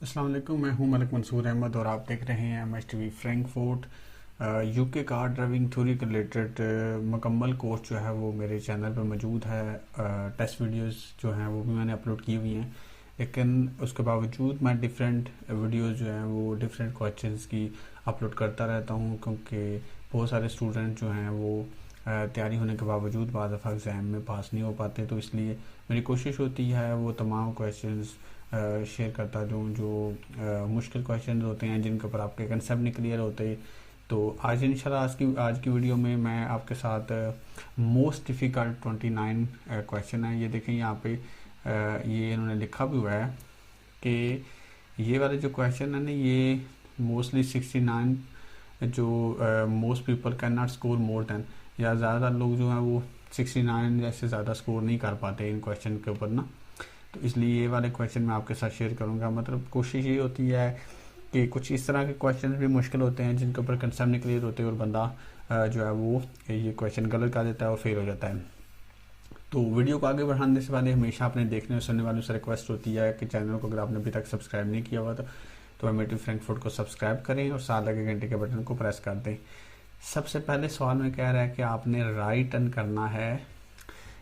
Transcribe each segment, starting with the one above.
अस्सलाम वालेकुम। मैं हूं मलिक मंसूर अहमद और आप देख रहे हैं MSTV Frankfurt. UK car driving theory के रिलेटेड मुकम्मल कोर्स जो है वो मेरे चैनल पे मौजूद है। टेस्ट वीडियोस जो हैं वो भी मैंने अपलोड की हुई हैं, लेकिन उसके बावजूद मैं डिफरेंट वीडियोस जो हैं वो डिफरेंट क्वेश्चंस की अपलोड करता रहता हूं, क्योंकि बहुत सारे स्टूडेंट जो हैं वो तैयारी होने के बावजूद बाद दफ़ा एग्ज़ाम में पास नहीं हो पाते। तो इसलिए मेरी कोशिश होती है वो तमाम क्वेश्चंस शेयर करता जो जो मुश्किल क्वेश्चन होते हैं जिनके ऊपर आपके कंसेप्ट नहीं क्लियर होते। तो आज इंशाल्लाह आज की वीडियो में मैं आपके साथ मोस्ट डिफ़िकल्ट 29 क्वेश्चन है। ये देखें यहाँ पे ये इन्होंने लिखा भी हुआ है कि ये वाले जो क्वेश्चन है ना, ये मोस्टली 69 जो most people can not score more than, या ज़्यादातर लोग जो हैं वो 69 जैसे ज़्यादा स्कोर नहीं कर पाते इन क्वेश्चन के ऊपर ना। तो इसलिए ये वाले क्वेश्चन मैं आपके साथ शेयर करूंगा। मतलब कोशिश ये होती है कि कुछ इस तरह के क्वेश्चन भी मुश्किल होते हैं जिनके ऊपर कंसेप्ट नहीं क्लियर होते और बंदा जो है वो ये क्वेश्चन गलत कर देता है और फेल हो जाता है। तो वीडियो को आगे बढ़ाने से पहले हमेशा अपने देखने और सुनने वालों से रिक्वेस्ट होती है कि चैनल को अगर आपने अभी तक सब्सक्राइब नहीं किया हुआ तो MSTV फ्रैंकफर्ट को सब्सक्राइब करें और साथ लगे घंटे के बटन को प्रेस कर दें। सबसे पहले सवाल में कह रहा है कि आपने राइट टर्न करना है,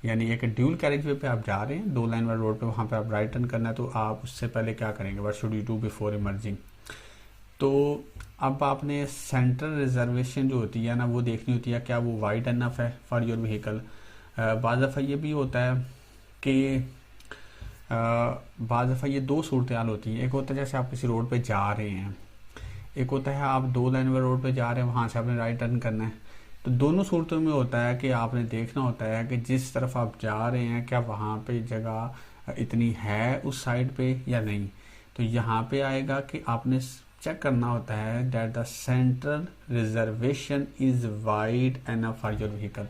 यानी एक ड्यूल कैरेज वे पे आप जा रहे हैं, 2 लाइन वाले रोड पे, वहाँ पे आप राइट टर्न करना है। तो आप उससे पहले क्या करेंगे? What should you do before emerging? तो अब आपने सेंट्रल रिजर्वेशन जो होती है ना वो देखनी होती है, क्या वो वाइड एनफ है फॉर योर व्हीकल। बाज़ दफ़ा ये भी होता है कि बाज़ दफ़ा ये दो सूरत हाल होती है। एक होता है जैसे आप किसी रोड पे जा रहे हैं, एक होता है आप 2 लाइन वाले रोड पे जा रहे हैं, वहाँ से आपने राइट टर्न करना है। तो दोनों सूरतों में होता है कि आपने देखना होता है कि जिस तरफ आप जा रहे हैं क्या वहाँ पे जगह इतनी है उस साइड पे या नहीं। तो यहाँ पे आएगा कि आपने चेक करना होता है that the central reservation is wide enough for your vehicle,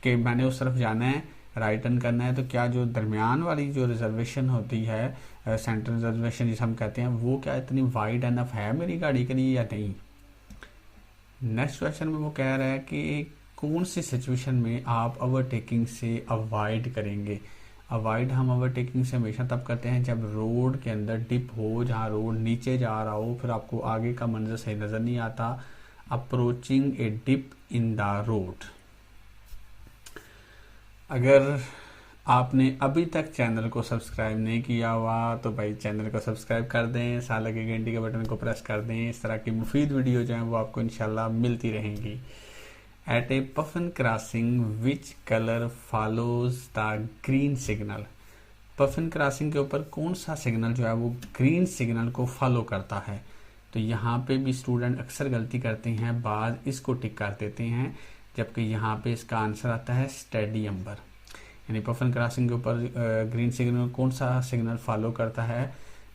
कि मैंने उस तरफ जाना है, राइट टर्न करना है, तो क्या जो दरमियान वाली जो रिजर्वेशन होती है, सेंट्रल रिजर्वेशन जिसे हम कहते हैं, वो क्या इतनी वाइड एनफ है मेरी गाड़ी के लिए या नहीं। नेक्स्ट क्वेश्चन में वो कह रहा है कि कौन सी सिचुएशन में आप ओवरटेकिंग से अवॉइड करेंगे। अवॉइड हम ओवरटेकिंग से हमेशा तब करते हैं जब रोड के अंदर डिप हो, जहाँ रोड नीचे जा रहा हो, फिर आपको आगे का मंजर सही नज़र नहीं आता। Approaching a dip in the road. अगर आपने अभी तक चैनल को सब्सक्राइब नहीं किया हुआ तो भाई चैनल को सब्सक्राइब कर दें, साथ लगे घंटी के बटन को प्रेस कर दें। इस तरह की मुफीद वीडियो जो है वो आपको इंशाल्लाह मिलती रहेंगी। At a puffin crossing which colour follows the green signal. Puffin crossing के ऊपर कौन सा सिग्नल जो है वो ग्रीन सिग्नल को फॉलो करता है। तो यहाँ पे भी स्टूडेंट अक्सर गलती करते हैं, बाद इसको टिक कर देते हैं, जबकि यहाँ पे इसका आंसर आता है स्टेडी एम्बर। यानी पफन क्रॉसिंग के ऊपर ग्रीन सिग्नल कौन सा सिग्नल फॉलो करता है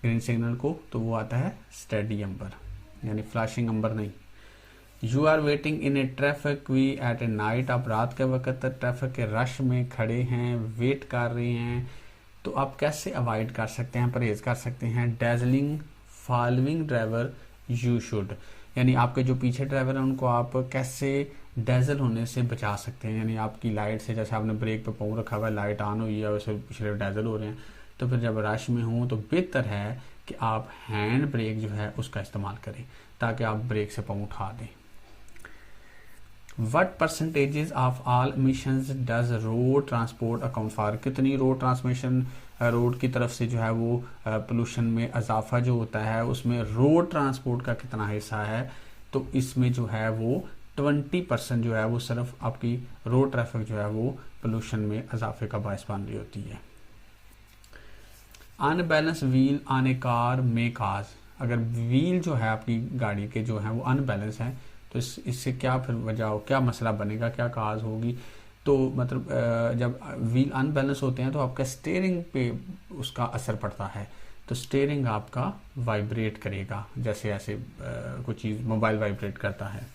ग्रीन सिग्नल को, तो वो आता है स्टेडी एम्बर, यानी फ्लैशिंग एम्बर नहीं। You are waiting in a traffic queue at a night. आप रात के वक्त ट्रैफिक के रश में खड़े हैं, वेट कर रहे हैं, तो आप कैसे अवॉइड कर सकते हैं, परहेज कर सकते हैं। Dazzling following driver you should, यानी आपके जो पीछे ड्राइवर हैं उनको आप कैसे डेजल होने से बचा सकते हैं। यानी आपकी लाइट से, जैसे आपने ब्रेक पे पाँव रखा हुआ है, लाइट ऑन हुई है, वैसे पिछले डेजल हो रहे हैं, तो फिर जब रश में हो तो बेहतर है कि आप हैंड ब्रेक जो है उसका इस्तेमाल करें ताकि आप ब्रेक से पाँव उठा दें। What percentages of all emissions does road transport account for. कितनी रोड ट्रांसमिशन रोड की तरफ से जो है वो पोल्यूशन में इजाफा जो होता है उसमें रोड ट्रांसपोर्ट का कितना हिस्सा है। तो इसमें जो है वो 20% जो है वो सिर्फ आपकी रोड ट्रैफिक जो है वो पोल्यूशन में इजाफे का बायस बन रही होती है। Unbalance wheel on A car में काज। अगर व्हील जो है आपकी गाड़ी के जो है वो अनबैलेंस है तो इससे क्या फिर वजह हो, क्या मसला बनेगा, क्या काज होगी। तो मतलब जब व्हील अनबैलेंस होते हैं तो आपका स्टीयरिंग पे उसका असर पड़ता है, तो स्टीयरिंग आपका वाइब्रेट करेगा, जैसे ऐसे कोई चीज़ मोबाइल वाइब्रेट करता है।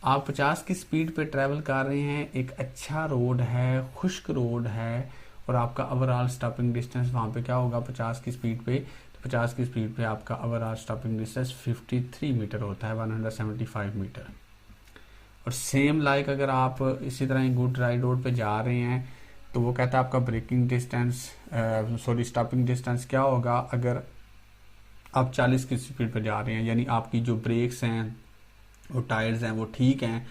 आप 50 की स्पीड पे ट्रैवल कर रहे हैं, एक अच्छा रोड है, खुश्क रोड है, और आपका ओवरऑल स्टॉपिंग डिस्टेंस वहाँ पे क्या होगा 50 की स्पीड पे, तो 50 की स्पीड पे आपका ओवरऑल स्टॉपिंग डिस्टेंस 53 मीटर होता है, 175 मीटर। और सेम लाइक अगर आप इसी तरह गुड राइड रोड पे जा रहे हैं तो वो कहता है आपका ब्रेकिंग डिस्टेंस स्टॉपिंग डिस्टेंस क्या होगा। अगर आप 40 की स्पीड पर जा रहे हैं, यानी आपकी जो ब्रेक्स हैं वो टायर्स हैं वो ठीक हैं,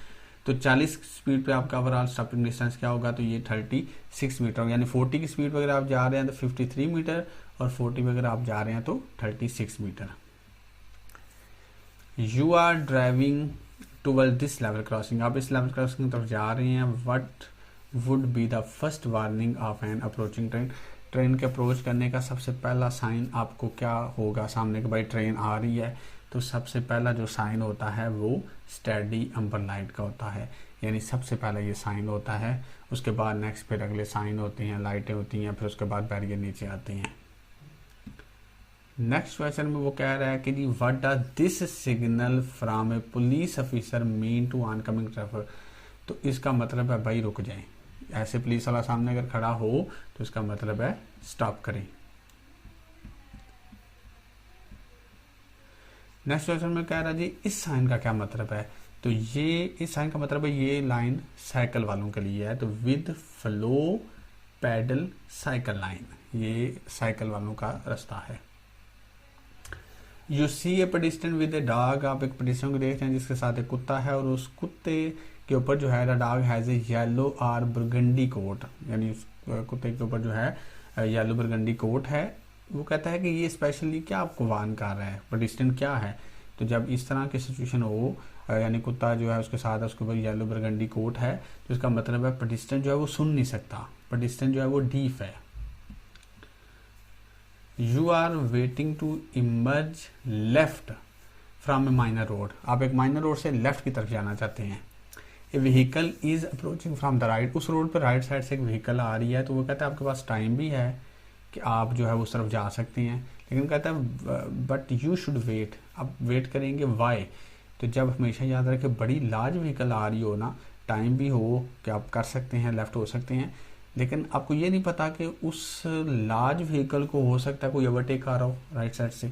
तो 40 की स्पीड पे आपका ओवरऑल स्टॉपिंग डिस्टेंस क्या होगा, तो ये 36 मीटर होगा। यानी 40 की स्पीड पर अगर आप जा रहे हैं तो 53 मीटर, और 40 पे अगर आप जा रहे हैं तो 36 metre. You are driving toward this level crossing, आप इस लेवल क्रॉसिंग की तरफ जा रहे हैं। What would be the first warning of an approaching train, train के अप्रोच करने का सबसे पहला साइन आपको क्या होगा सामने कि भाई ट्रेन आ रही है, तो सबसे पहला जो साइन होता है वो स्टडी अम्बर लाइट का होता है, यानी सबसे पहला ये साइन होता है। उसके बाद नेक्स्ट फिर अगले साइन होते हैं, लाइटें होती हैं, फिर उसके बाद बैरियर नीचे आती हैं। नेक्स्ट क्वेश्चन में वो कह रहा है कि जी what does this signal from a police officer mean to oncoming traffic, तो इसका मतलब है भाई रुक जाएं। ऐसे पुलिस वाला सामने अगर खड़ा हो तो इसका मतलब है स्टॉप करें। नेक्स्ट क्वेश्चन में कह रहा है जी इस साइन का क्या मतलब है, तो ये इस साइन का मतलब है ये लाइन साइकिल वालों के लिए है, तो with flow pedal cycle lane, ये साइकिल वालों का रास्ता है। You see a pedestrian with a dog, आप एक पेडिस्ट्रियन को देख रहे हैं जिसके साथ एक कुत्ता है, और उस कुत्ते के ऊपर जो है डॉग हैज ए येलो और बरगंडी कोट, यानी उस कुत्ते के ऊपर जो है येलो बरगंडी कोट है। वो कहता है कि ये स्पेशली क्या आपको वार्न कर रहा है, पेडिस्ट्रियन क्या है, तो जब इस तरह की सिचुएशन हो, यानी कुत्ता जो है उसके साथ उसके ऊपर येलो बरगंडी कोट है, तो इसका मतलब है पेडिस्ट्रियन जो है वो सुन नहीं सकता, पेडिस्ट्रियन जो है वो डीफ है। You are waiting to emerge left from a minor road, आप एक माइनर रोड से लेफ्ट की तरफ जाना चाहते हैं। A vehicle is approaching from the right, उस रोड पर राइट साइड से एक व्हीकल आ रही है, तो वो कहता है आपके पास टाइम भी है कि आप जो है उस तरफ जा सकते हैं, लेकिन कहता है बट यू शुड वेट, आप वेट करेंगे वाई, तो जब हमेशा याद रखें बड़ी लार्ज व्हीकल आ रही हो ना, टाइम भी हो कि आप कर सकते हैं, लेफ्ट हो सकते हैं, लेकिन आपको ये नहीं पता कि उस लार्ज व्हीकल को हो सकता है कोई ओवरटेक आ रहा हो राइट साइड से,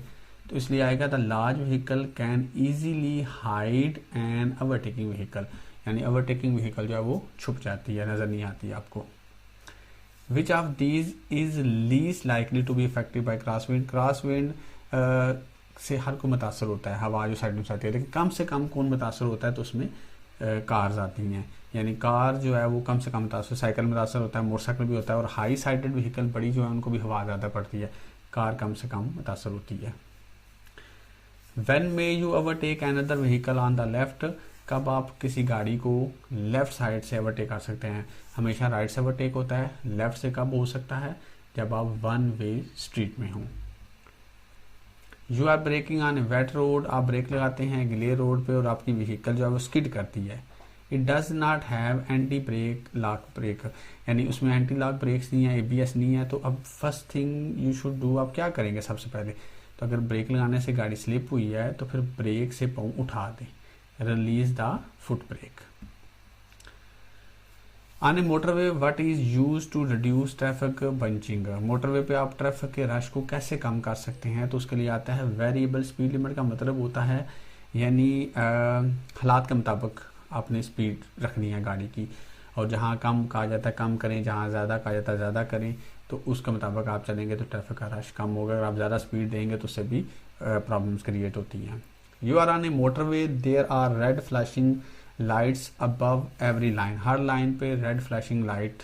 तो इसलिए आएगा the large vehicle can easily hide an overtaking vehicle, यानी ओवरटेकिंग व्हीकल जो है वो छुप जाती है, नज़र नहीं आती है आपको। Which of these is least likely to be affected by cross wind, cross wind से हर को मुतासर होता है, हवा जो साइड में आती है, लेकिन कम से कम कौन मुतासर होता है, तो उसमें कार्स आती हैं, यानी कार जो है वो कम से कम मुतासर, साइकिल मुतासर होता है, मोटरसाइकिल भी होता है, और हाई साइडेड व्हीकल बड़ी जो है उनको भी हवा ज़्यादा पड़ती है, कार कम से कम मुतासर होती है। When may you overtake another vehicle on the left, कब आप किसी गाड़ी को लेफ्ट साइड से ओवरटेक कर सकते हैं, हमेशा राइट से ओवरटेक होता है, लेफ्ट से कब हो सकता है, जब आप वन वे स्ट्रीट में हों। You are braking on a wet road, आप ब्रेक लगाते हैं गिले रोड पे और आपकी व्हीकल जो है वो स्किड करती है। It does not have anti brake lock brake, यानी उसमें एंटी लॉक ब्रेक्स नहीं है, ABS नहीं है, तो अब first thing you should do, आप क्या करेंगे सबसे पहले, तो अगर ब्रेक लगाने से गाड़ी स्लिप हुई है तो फिर ब्रेक से पाँव उठा दें, release the foot brake. On a motorway what is used to reduce traffic bunching, motorway पे आप ट्रैफिक के रश को कैसे कम कर सकते हैं, तो उसके लिए आता है वेरिएबल स्पीड लिमिट, का मतलब होता है यानी हालात के मुताबिक आपने स्पीड रखनी है गाड़ी की, और जहाँ कम कहा जाता है कम करें, जहाँ ज़्यादा कहा जाता है ज़्यादा करें, तो उसके मुताबिक आप चलेंगे तो ट्रैफिक का रश कम होगा। अगर आप ज़्यादा स्पीड देंगे तो उससे भी प्रॉब्लम्स क्रिएट होती हैं। You are on a motorway, there are red flashing lights above every lane, हर लाइन पे रेड फ्लैशिंग लाइट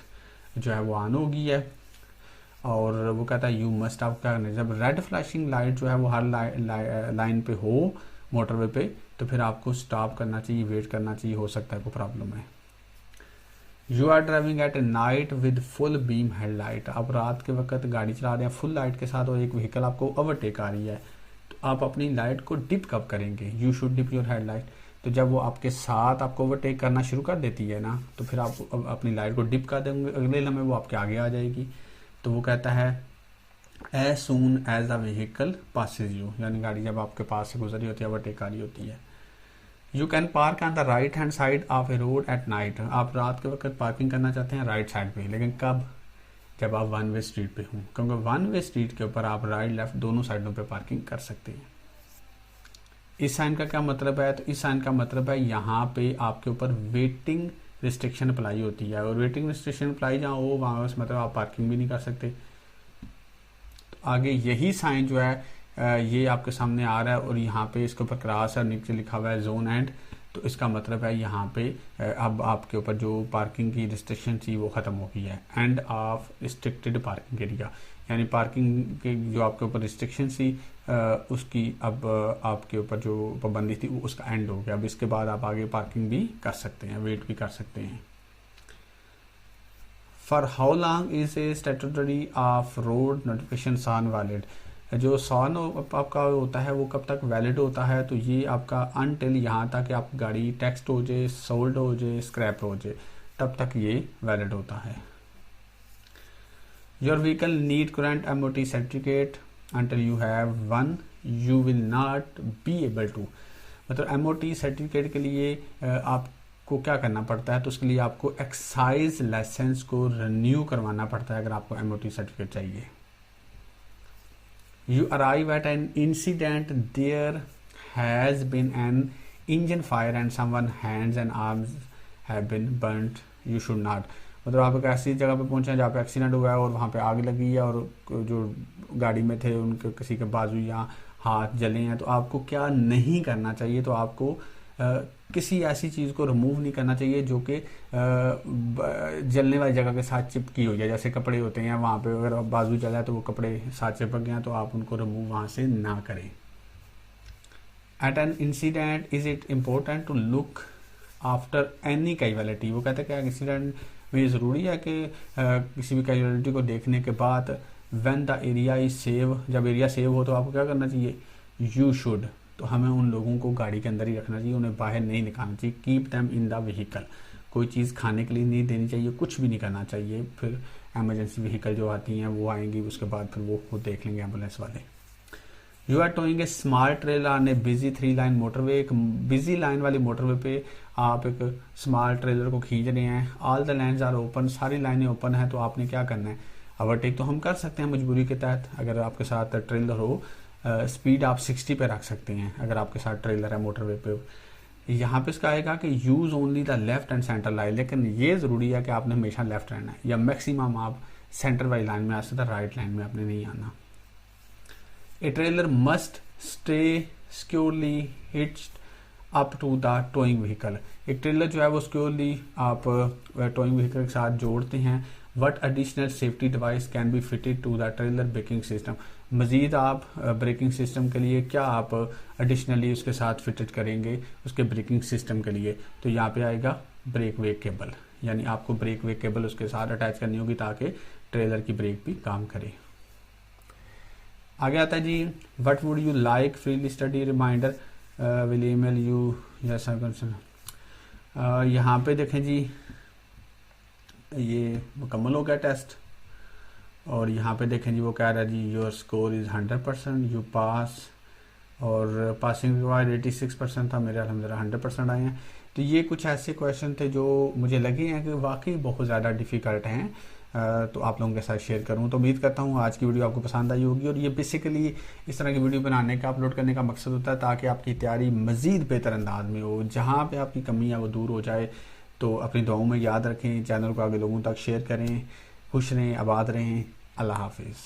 जो है वो ऑन होगी है, और वो कहता है यू मस्ट आप क्या करना, जब रेड फ्लैशिंग लाइट जो है वो हर लाइन पे हो मोटरवे पे, तो फिर आपको स्टॉप करना चाहिए, वेट करना चाहिए, हो सकता है कोई प्रॉब्लम है। You are driving at a night with full beam headlight, आप रात के वक्त गाड़ी चला रहे हैं फुल लाइट के साथ और एक व्हीकल आपको ओवरटेक आ रही है, तो आप अपनी लाइट को डिप कब करेंगे, you should dip your headlight, तो जब वो आपके साथ आपको ओवरटेक करना शुरू कर देती है ना, तो फिर आप अपनी लाइट को डिप कर देंगे, अगले लम्हे वो आपके आगे आ जाएगी। तो वो कहता है as soon as the vehicle passes you, यानी गाड़ी जब आपके पास से गुजरी होती है, ओवरटेक आ रही होती है। You can park on the right hand side of A road at night, आप रात के वक्त पार्किंग करना चाहते हैं राइट साइड पे, लेकिन कब, जब आप वन वे स्ट्रीट पे हों, क्योंकि वन वे स्ट्रीट के ऊपर आप राइट लेफ्ट दोनों साइडों पे पार्किंग कर सकते हैं। इस साइन का क्या मतलब है, तो इस साइन का मतलब है यहाँ पे आपके ऊपर वेटिंग रिस्ट्रिक्शन अप्लाई होती है, और वेटिंग रिस्ट्रिक्शन अप्लाई जहाँ हो वहाँ मतलब आप पार्किंग भी नहीं कर सकते। तो आगे यही साइन जो है ये आपके सामने आ रहा है और यहाँ पे इसके ऊपर क्रॉस है, नीचे लिखा हुआ है जोन एंड, तो इसका मतलब है यहाँ पे अब आपके ऊपर जो पार्किंग की रिस्ट्रिक्शन थी वो ख़त्म हो गई है। End of restricted parking area, यानी पार्किंग के जो आपके ऊपर रिस्ट्रिक्शन थी उसकी अब आपके ऊपर जो पाबंदी थी वो उसका एंड हो गया। अब इसके बाद आप आगे पार्किंग भी कर सकते हैं, वेट भी कर सकते हैं। For how long is a statutory of road notification सान वैलिड, जो सान आपका होता है वो कब तक वैलिड होता है, तो ये आपका अनटिल यहाँ तक कि आप गाड़ी टैक्सड हो जाए, सोल्ड हो जाए, स्क्रैप हो जाए, तब तक ये वैलिड होता है। Your vehicle need current MOT certificate until you have one, you will not be able to, मतलब MOT सर्टिफिकेट के लिए आपको क्या करना पड़ता है, तो उसके लिए आपको एक्साइज लाइसेंस को रिन्यू करवाना पड़ता है अगर आपको MOT सर्टिफिकेट चाहिए। You arrive at an incident, there has been an engine fire and someone hands and arms have been burnt, you should not, मतलब आप एक ऐसी जगह पे पहुंचे हैं जहाँ पे एक्सीडेंट हुआ है और वहाँ पे आग लगी है और जो गाड़ी में थे उनके किसी के बाजू या हाथ जले हैं, तो आपको क्या नहीं करना चाहिए, तो आपको किसी ऐसी चीज़ को रिमूव नहीं करना चाहिए जो कि जलने वाली जगह के साथ चिपकी हुई है। जैसे कपड़े होते हैं वहाँ पे अगर बाजू जला है तो वो कपड़े साथ चिपक गए हैं तो आप उनको रिमूव वहाँ से ना करें। At an incident is it important to look after any casualty, वो कहते हैं क्या इंसिडेंट में ये ज़रूरी है कि किसी भी कैजुअलिटी को देखने के बाद when the area is save, जब एरिया सेव हो तो आपको क्या करना चाहिए, यू शुड, तो हमें उन लोगों को गाड़ी के अंदर ही रखना चाहिए, उन्हें बाहर नहीं निकालना चाहिए। Keep them in the vehicle, कोई चीज़ खाने के लिए नहीं देनी चाहिए, कुछ भी नहीं करना चाहिए। फिर एमरजेंसी व्हीकल जो आती हैं वो आएंगी, उसके बाद फिर वो खुद देख लेंगे एम्बुलेंस वाले। You are towing a small trailer on a busy 3 lane motorway, एक बिजी लाइन वाली मोटरवे पे आप एक स्मॉल ट्रेलर को खींच रहे हैं। All the lanes are open, सारी लाइनें ओपन है, तो आपने क्या करना है, ओवरटेक तो हम कर सकते हैं मजबूरी के तहत, अगर आपके साथ ट्रेलर हो स्पीड आप 60 पे रख सकते हैं अगर आपके साथ ट्रेलर है मोटरवे पे। यहाँ पे इसका आएगा कि use only the left and centre line, लेकिन ये ज़रूरी है कि आपने हमेशा लेफ्ट रहना है, या मैक्सिमम आप सेंटर वाली लाइन में आ सकते हैं, राइट लाइन में आपने नहीं आना। A trailer must stay securely hitched up to the towing vehicle, एक ट्रेलर जो है वो सिक्योरली आप टोइंग व्हीकल के साथ जोड़ते हैं। What additional safety device can be fitted to the trailer braking system, मज़ीद आप ब्रेकिंग सिस्टम के लिए क्या आप एडिशनली उसके साथ फिटेड करेंगे उसके ब्रेकिंग सिस्टम के लिए, तो यहाँ पे आएगा ब्रेक वे केबल, यानी आपको ब्रेक वे केबल उसके साथ अटैच करनी होगी ताकि ट्रेलर की ब्रेक भी काम करे। आगे आता है जी, what would you like freely study reminder will email you, yes concern. यहाँ पे देखें जी ये मुकम्मल हो गया टेस्ट, और यहाँ पे देखें जी वो कह रहा है जी your score is 100%, you pass, और पासिंग रिक्वायर्ड 86% था, मेरे अल्हम्दुलिल्लाह 100% आए हैं। तो ये कुछ ऐसे क्वेश्चन थे जो मुझे लगे हैं कि वाकई बहुत ज़्यादा डिफ़िकल्ट हैं, तो आप लोगों के साथ शेयर करूं। तो उम्मीद करता हूं आज की वीडियो आपको पसंद आई होगी, और ये बेसिकली इस तरह की वीडियो बनाने का अपलोड करने का मकसद होता है ताकि आपकी तैयारी मज़ीद बेहतर अंदाज में हो, जहां पे आपकी कमी है वो दूर हो जाए। तो अपनी दुआओं में याद रखें, चैनल को आगे लोगों तक शेयर करें, खुश रहें, आबाद रहें। अल्लाह हाफिज़।